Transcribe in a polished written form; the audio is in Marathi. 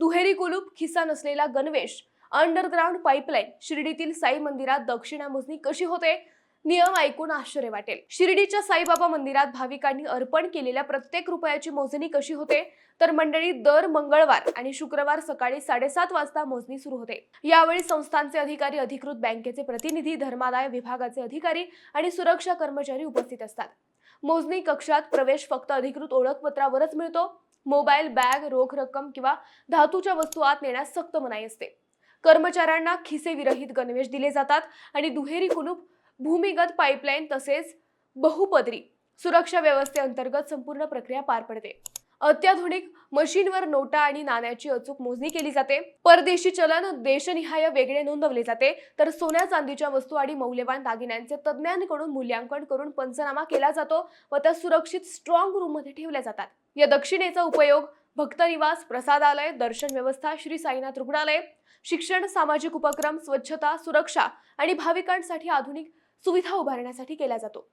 दुहेरी कुलूप, खिसा नसलेला गणवेश, अंडरग्राऊंड पाईपलाईन, शिर्डीतील साई मंदिरात दक्षिणा मोजणी कशी होते? नियम ऐकून आश्चर्य वाटेल. शिर्डीच्या साईबाबा मंदिरात भाविकांनी अर्पण केलेल्या प्रत्येक रुपयाची मोजणी कशी होते? तर मंडळी, दर मंगळवार आणि शुक्रवार सकाळी 7:30 वाजता मोजणी सुरू होते. यावेळी संस्थानचे अधिकारी, अधिकृत बँकेचे प्रतिनिधी, धर्मादाय विभागाचे अधिकारी आणि सुरक्षा कर्मचारी उपस्थित असतात. मोजणी कक्षात प्रवेश फक्त अधिकृत ओळखपत्रावरच मिळतो. मोबाईल, बॅग, रोख रक्कम किंवा धातूच्या वस्तू आत नेण्यास सक्त मनाई असते. कर्मचाऱ्यांना खिसे विरहित गणवेश दिले जातात आणि दुहेरी कुलूप, भूमिगत पाईपलाईन तसेच बहुपदरी सुरक्षा व्यवस्थेअंतर्गत संपूर्ण प्रक्रिया पार पडते. अत्याधुनिक मशीनवर नोटा आणि नाण्याची अचूक मोजणी केली जाते. परदेशी चलन देशनिहाय वेगळे नोंदवले जाते, तर सोन्या चांदीच्या वस्तू आणि मौल्यवान दागिन्यांचे तज्ज्ञांकडून मूल्यांकन करून पंचनामा केला जातो व त्या सुरक्षित स्ट्रॉंग रूम मध्ये ठेवल्या जातात. या दक्षिणेचा उपयोग भक्तनिवास, प्रसादालय, दर्शन व्यवस्था, श्री साईनाथ रुग्णालय, शिक्षण, सामाजिक उपक्रम, स्वच्छता, सुरक्षा आणि भाविकांसाठी आधुनिक सुविधा उभारण्यासाठी केला जातो.